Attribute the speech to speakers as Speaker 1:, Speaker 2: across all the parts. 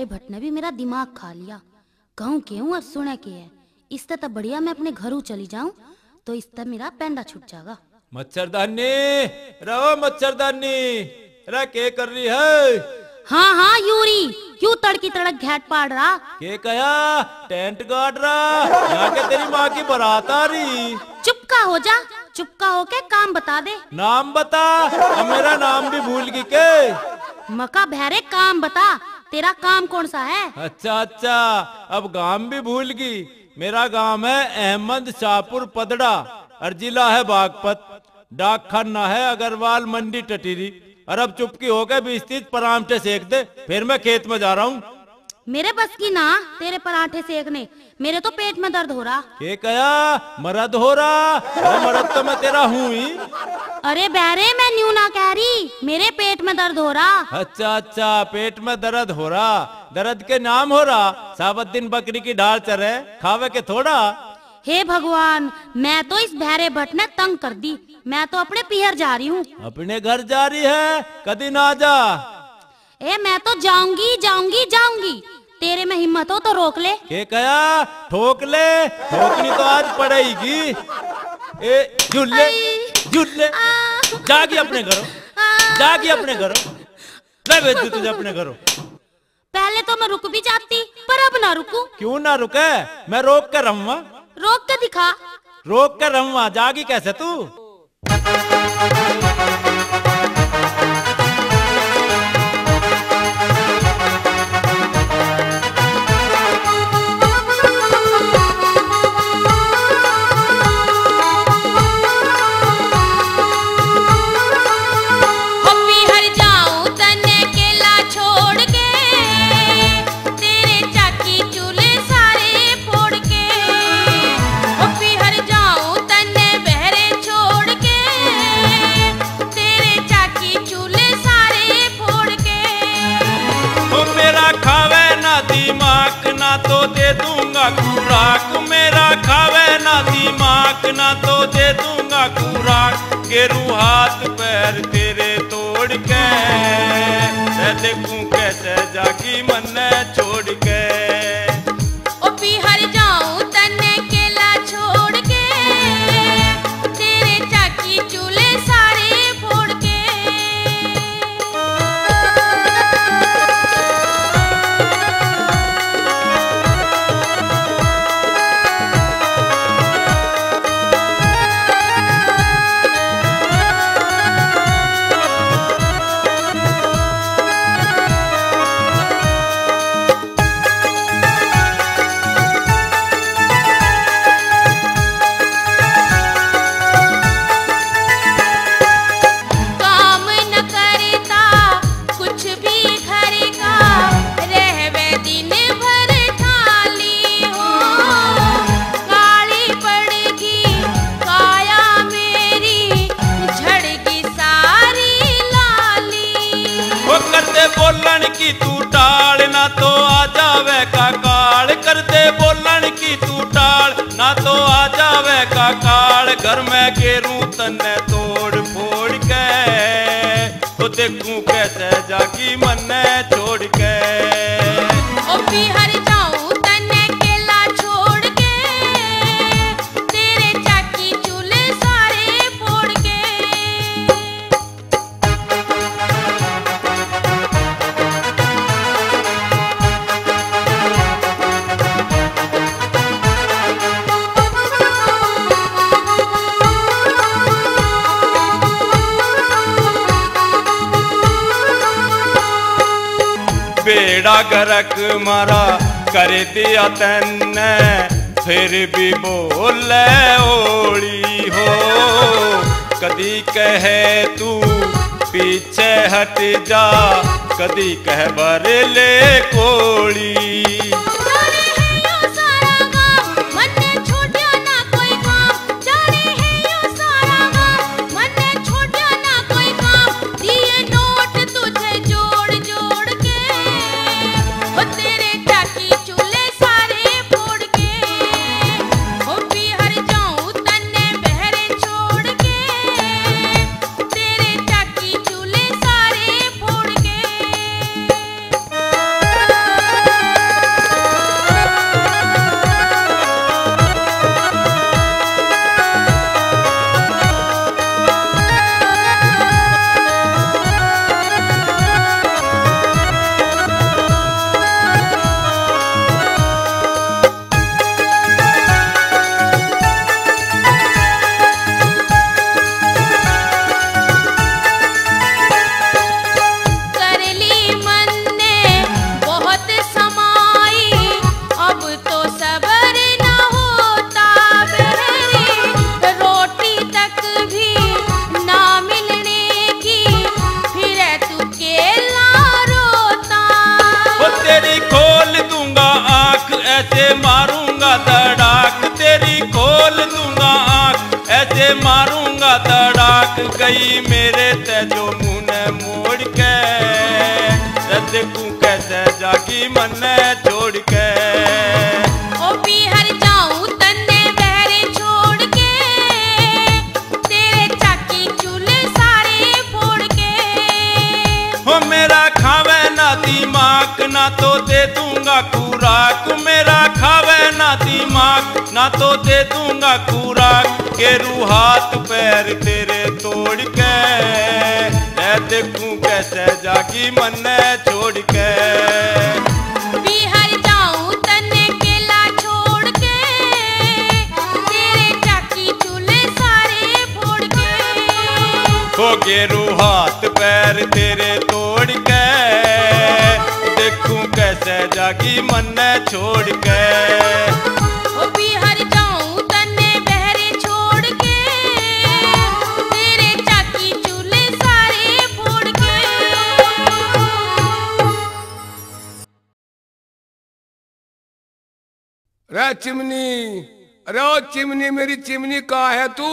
Speaker 1: भट्ट ने भी मेरा दिमाग खा लिया। कहूँ के हूँ और सुने के है। इससे तो बढ़िया मैं अपने घरों चली जाऊं, तो इससे मेरा पेंडा छूट जाएगा।
Speaker 2: मच्छरदानी रहो, मच्छरदानी रे के कर रही है?
Speaker 1: हाँ हाँ यूरी, क्यों तड़की तड़क घेट पाड़ रहा?
Speaker 2: के कया टेंट गाड़ रहा? यहाँ के तेरी माँ की बारात आ रही।
Speaker 1: चुपका हो जा, चुपका होके काम बता दे।
Speaker 2: नाम बता। अब मेरा नाम भी भूल गई के?
Speaker 1: मका बहरे काम बता, तेरा काम कौन सा है?
Speaker 2: अच्छा अच्छा, अब गांव भी भूल गई। मेरा गांव है अहमद शाहपुर पदड़ा और जिला है बागपत। डाक खाना है अग्रवाल मंडी टटीरी। और अब चुपकी हो गए 20-30 परांठे सेक दे, फिर मैं खेत में जा रहा हूँ।
Speaker 1: मेरे बस की ना तेरे पराठे सेकने, मेरे तो पेट में दर्द हो रहा।
Speaker 2: के कया मरद हो रहा? अरे मरद तो मैं तेरा हूँ ही।
Speaker 1: अरे बहरे मैं न्यू ना कह रही, मेरे पेट में दर्द हो रहा।
Speaker 2: अच्छा अच्छा, पेट में दर्द हो रहा। दर्द के नाम हो रहा साबत दिन बकरी की ढाल चरे खावे के थोड़ा।
Speaker 1: हे भगवान, मैं तो इस बहरे भट्ट ने तंग कर दी। मैं तो अपने पियर जा रही हूँ।
Speaker 2: अपने घर जा रही है? कदी ना जा।
Speaker 1: ए मैं तो जाऊंगी जाऊंगी जाऊंगी, तेरे में हिम्मत हो तो रोक ले।
Speaker 2: के कया ठोक ले? ठोकनी तो आज पड़ेगी। ए झुल्ले झुल्ले, जागी अपने घरों, जागी अपने घरों। ले भेज दूं तुझे अपने घरों।
Speaker 1: पहले तो मैं रुक भी जाती, पर अब ना रुकूं।
Speaker 2: क्यों ना रुके? मैं रोक कर रहूंगा।
Speaker 1: रोक के दिखा।
Speaker 2: रोक कर रहूंगा, जागी कैसे तू? तो दे दूंगा खुराक, मेरा खावे ना दिमाग ना तो दे दूंगा खुराक। गेरू हाथ पैर तेरे तोड़ के, देखूं कैसे जागी मन छोड़ के।
Speaker 3: ओ पिहर जाऊं तन्ने केला छोड़ के, तेरे चाकी चूल्हे सारे फोड़ के।
Speaker 2: बोलन की तू टाल ना तो आ जावे का काल। कर दे बोलन की तू टाल ना तो आ जावे का काल। घर में गेरू तन्ने तोड़ फोड़ के, तो देखूं कैसे जागी मन छोड़ के।
Speaker 3: ओ पिहर जाऊं तन्ने केला छोड़ के, तेरे चाकी चूल्हे सारे फोड़ के।
Speaker 2: बेड़ा गरक मारा कर दिया तन्ने, फिर भी बोले ओली हो। कदी कहे तू पीछे हट जा, कदी कह बरले कोली। मारूंगा धड़ाक, तेरी खोल दूंगा आंख, ऐसे मारूंगा धड़ाक। गई मेरे तेजो मुंह मोड़ के, देखूं कैसे जागी मन छोड़ के।
Speaker 3: ओ पीहर जाऊं तन्ने बहरे छोड़ के, तेरे चाकी चूल्हे सारे फोड़ के।
Speaker 2: हो मेरा खावे ना दिमाग, ना तो दे दूंगा खुराक, मेरा खावे ना दिमाग, ना तो दे दूंगा खुराक। घेरू हाथ पैर तेरे तोड़ के, मैं देखूं कैसे जागी मन छोड़ के।
Speaker 3: पीहर जाऊं तन्ने केला छोड़ के, तेरे चाकी चूल्हे सारे फोड़ के।
Speaker 2: हो घेरू हाथ पैर तेरे तोड़ के, देखूं कैसे जागी मन छोड़ के।
Speaker 3: ओ पीहर जाऊं तन्ने बहरे छोड़ के, तेरे चाकी चूल्हे सारे फोड़ के।
Speaker 4: रे चिमनी, अरे ओ चिमनी, मेरी चिमनी कहाँ है तू?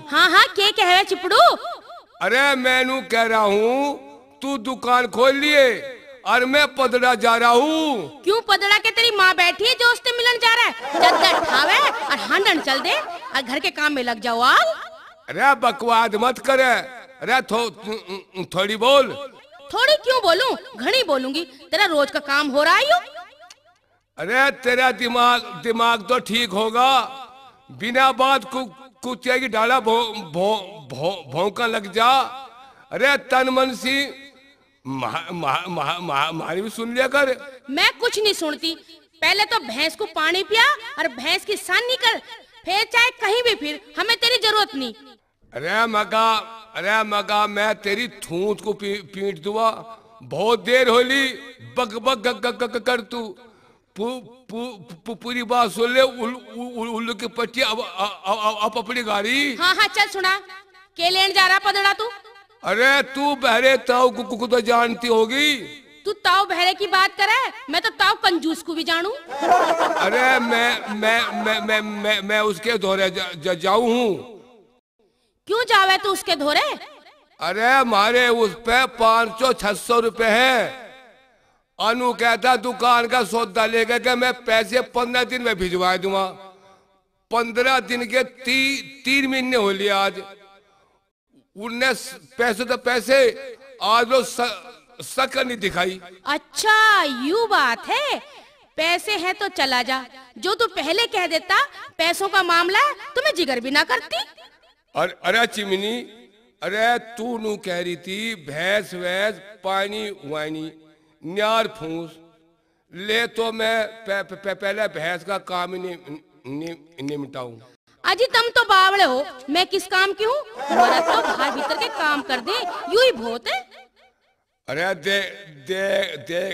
Speaker 3: हाँ हाँ, के कह रहे चिपड़ू?
Speaker 4: अरे मैनू कह रहा हूँ तू दुकान खोल लिए और मैं पदड़ा जा रहा हूँ।
Speaker 3: क्यों पदड़ा के तेरी माँ बैठी है जो उससे मिलन जा रहा है? चद्दर ठावे और हांडन चल दे और घर के काम में लग जाओ। आओ।
Speaker 4: अरे बकवाद मत करे, अरे थोड़ी बोल।
Speaker 3: थोड़ी क्यों बोलूं, घनी बोलूंगी। तेरा रोज का काम हो रहा है यूं?
Speaker 4: अरे तेरा दिमाग तो ठीक होगा, बिना बात कुत्ते की डाला भौंका लग जा। अरे तन मन सी मारी भी सुन लिया कर।
Speaker 3: मैं कुछ नहीं सुनती। पहले तो भैंस को पानी पिया और भैंस की सान निकल, फिर चाहे कहीं भी फिर, हमें तेरी जरूरत नहीं।
Speaker 4: अरे मगा मैं तेरी थूत को पीट दूंगा। बहुत देर होली बग बग कर तू पूरी बात सुन ले। उल्लू की पट्टी अब अपनी गाड़ी।
Speaker 3: हाँ हाँ चल सुना, के लेन जा रहा पदड़ा तू?
Speaker 4: अरे तू बहरे ताऊ को तो जानती होगी।
Speaker 3: तू ताऊ बहरे की बात करे, मैं तो ताऊ कंजूस को भी जानू।
Speaker 4: अरे मैं उसके धोरे जाऊं हूँ।
Speaker 3: क्यों जावे तू उसके धोरे?
Speaker 4: अरे हमारे उस पे 500-600 रुपए है। अनु कहता दुकान का सौदा लेकर के मैं पैसे 15 दिन में भिजवा दूंगा। 15 दिन के 3 महीने हो लिए आज। उनने पैसे तो पैसे आज लो शक्ल नहीं दिखाई।
Speaker 3: अच्छा यूं बात है, पैसे हैं तो चला जा। जो तू पहले कह देता पैसों का मामला है तो मैं जिगर भी ना करती।
Speaker 4: अरे चिमनी, अरे तू नू कह रही थी भैंस वैस पानी वानी न्यार फूस ले, तो मैं पहले भैंस का काम ही निपटाऊं।
Speaker 3: अजी तुम तो बावड़े हो, मैं किस काम की हूँ? मरद तो बाहर भीतर के काम कर दे, यूं ही बहुत है।
Speaker 4: अरे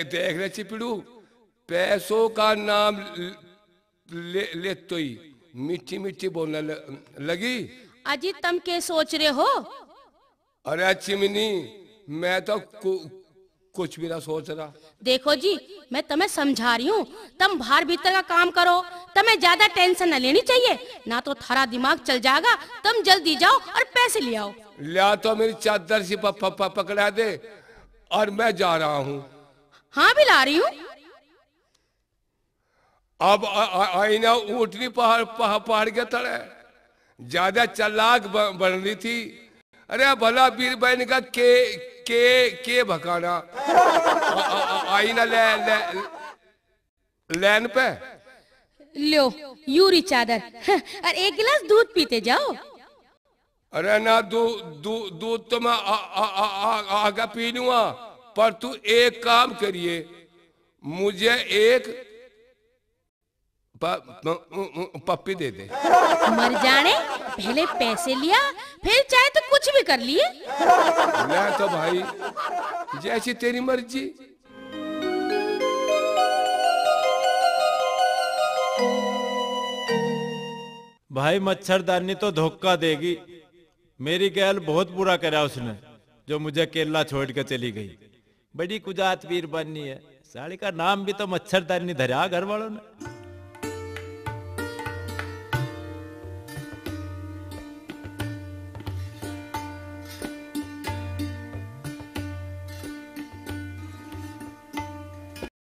Speaker 4: देख ले चिपड़ू, पैसों का नाम ले तो ही मीठी मीठी बोलने लगी।
Speaker 3: अजी तुम क्या सोच रहे हो?
Speaker 4: अरे चिमनी, मैं तो कुछ भी ना सोच रहा।
Speaker 3: देखो जी, मैं तुम्हें समझा रही हूँ, तुम बाहर भीतर का काम करो, तुम्हें ज्यादा टेंशन न लेनी चाहिए, ना तो थारा दिमाग चल जाएगा। तुम जल्दी जाओ और पैसे ले आओ।
Speaker 4: लिया तो मेरी चादर से पकड़ा दे और मैं जा रहा हूँ।
Speaker 3: हाँ भी ला रही हूँ।
Speaker 4: अब आई ना ऊँटनी पहाड़ के तरह ज्यादा चालाक बन रही थी। अरे भला बीर बहन का के भकाना आई ना लैन पे।
Speaker 3: लो यूरी चादर और एक गिलास दूध पीते जाओ।
Speaker 4: अरे ना दूध तो मैं आगे पी लूंगा, पर तू एक काम करिए, मुझे एक पप्पी दे दे।
Speaker 3: मर जाने, पहले पैसे लिया फिर चाहे तो कुछ भी कर लिए।
Speaker 4: मैं तो भाई जैसी तेरी मर्जी।
Speaker 2: भाई मच्छरदानी तो धोखा देगी। मेरी गैल बहुत बुरा करा उसने, जो मुझे अकेला छोड़ के चली गई। बड़ी कुजात वीर बननी है। साड़ी का नाम भी तो मच्छरदानी धरा घर वालों ने।